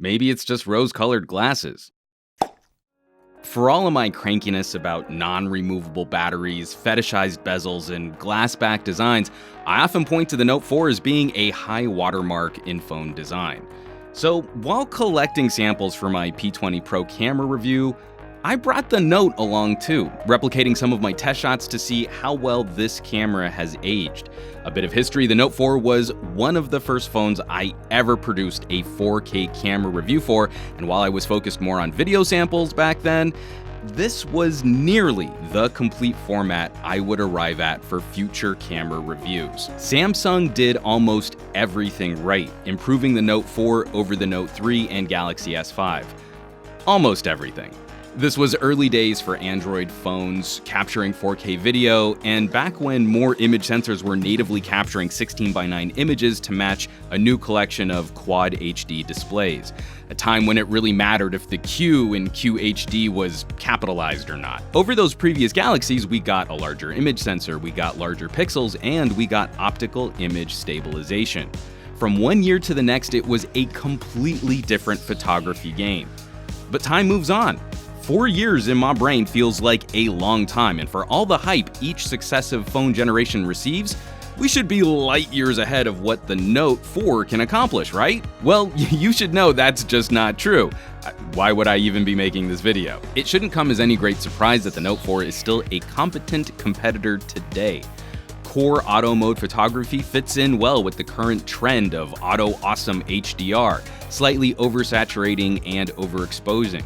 Maybe it's just rose-colored glasses. For all of my crankiness about non-removable batteries, fetishized bezels, and glass-back designs, I often point to the Note 4 as being a high watermark in phone design. So while collecting samples for my P20 Pro camera review, I brought the Note along too, replicating some of my test shots to see how well this camera has aged. A bit of history, the Note 4 was one of the first phones I ever produced a 4K camera review for, and while I was focused more on video samples back then, this was nearly the complete format I would arrive at for future camera reviews. Samsung did almost everything right, improving the Note 4 over the Note 3 and Galaxy S5. Almost everything. This was early days for Android phones capturing 4K video, and back when more image sensors were natively capturing 16:9 images to match a new collection of Quad HD displays, a time when it really mattered if the Q in QHD was capitalized or not. Over those previous Galaxies, we got a larger image sensor, we got larger pixels, and we got optical image stabilization. From one year to the next, it was a completely different photography game. But time moves on. 4 years in my brain feels like a long time, and for all the hype each successive phone generation receives, we should be light years ahead of what the Note 4 can accomplish, right? Well, you should know that's just not true. Why would I even be making this video? It shouldn't come as any great surprise that the Note 4 is still a competent competitor today. Core auto mode photography fits in well with the current trend of auto awesome HDR, slightly oversaturating and overexposing.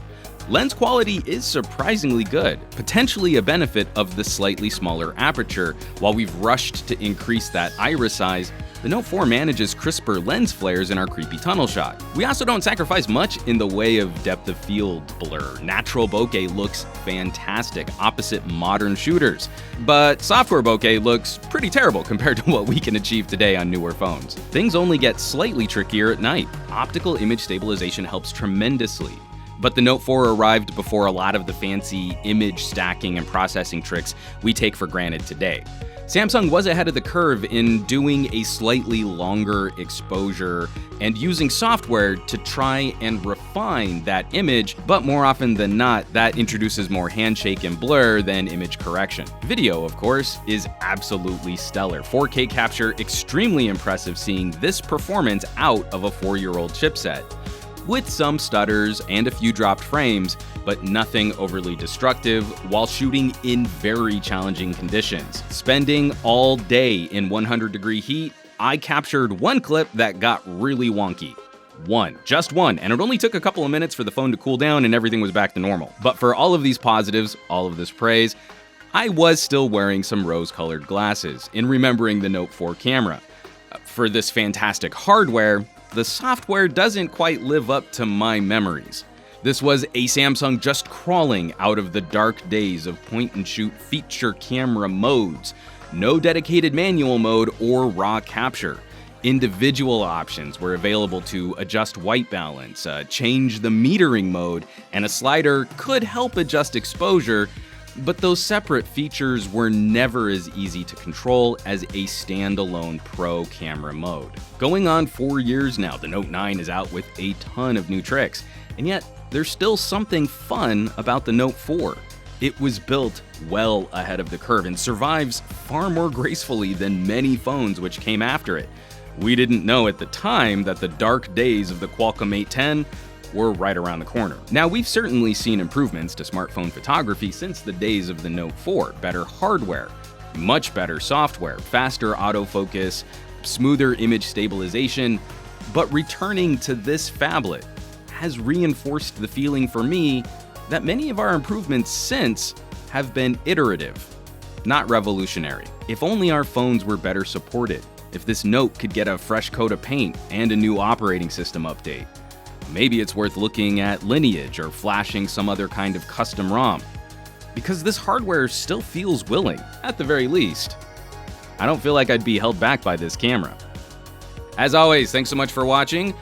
Lens quality is surprisingly good, potentially a benefit of the slightly smaller aperture. While we've rushed to increase that iris size, the Note 4 manages crisper lens flares in our creepy tunnel shot. We also don't sacrifice much in the way of depth of field blur. Natural bokeh looks fantastic opposite modern shooters, but software bokeh looks pretty terrible compared to what we can achieve today on newer phones. Things only get slightly trickier at night. Optical image stabilization helps tremendously. But the Note 4 arrived before a lot of the fancy image stacking and processing tricks we take for granted today. Samsung was ahead of the curve in doing a slightly longer exposure and using software to try and refine that image, but more often than not, that introduces more handshake and blur than image correction. Video, of course, is absolutely stellar. 4K capture, extremely impressive seeing this performance out of a 4-year-old chipset. With some stutters and a few dropped frames, but nothing overly destructive while shooting in very challenging conditions. Spending all day in 100-degree heat, I captured one clip that got really wonky. Just one, and it only took a couple of minutes for the phone to cool down and everything was back to normal. But for all of these positives, all of this praise, I was still wearing some rose-colored glasses in remembering the Note 4 camera. For this fantastic hardware, the software doesn't quite live up to my memories. This was a Samsung just crawling out of the dark days of point-and-shoot feature camera modes. No dedicated manual mode or raw capture. Individual options were available to adjust white balance, change the metering mode, and a slider could help adjust exposure, but those separate features were never as easy to control as a standalone Pro camera mode. Going on 4 years now, the Note 9 is out with a ton of new tricks, and yet there's still something fun about the Note 4. It was built well ahead of the curve and survives far more gracefully than many phones which came after it. We didn't know at the time that the dark days of the Qualcomm 810 were right around the corner. Now, we've certainly seen improvements to smartphone photography since the days of the Note 4. Better hardware, much better software, faster autofocus, smoother image stabilization, but returning to this phablet has reinforced the feeling for me that many of our improvements since have been iterative, not revolutionary. If only our phones were better supported. If this Note could get a fresh coat of paint and a new operating system update. Maybe it's worth looking at Lineage or flashing some other kind of custom ROM, because this hardware still feels willing, at the very least. I don't feel like I'd be held back by this camera. As always, thanks so much for watching.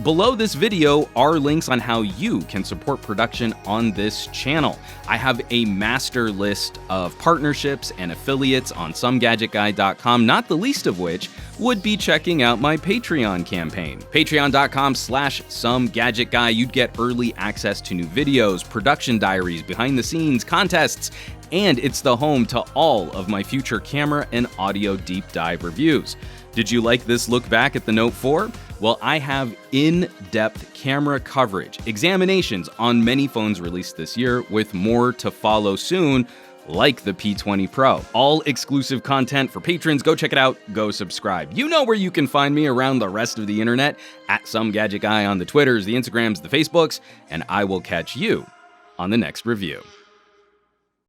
Below this video are links on how you can support production on this channel. I have a master list of partnerships and affiliates on SomeGadgetGuy.com, not the least of which would be checking out my Patreon campaign. Patreon.com/SomeGadgetGuy. You'd get early access to new videos, production diaries, behind the scenes, contests, and it's the home to all of my future camera and audio deep dive reviews. Did you like this look back at the Note 4? Well, I have in-depth camera coverage, examinations on many phones released this year, with more to follow soon, like the P20 Pro. All exclusive content for patrons. Go check it out. Go subscribe. You know where you can find me around the rest of the internet, at SomeGadgetGuy on the Twitters, the Instagrams, the Facebooks, and I will catch you on the next review.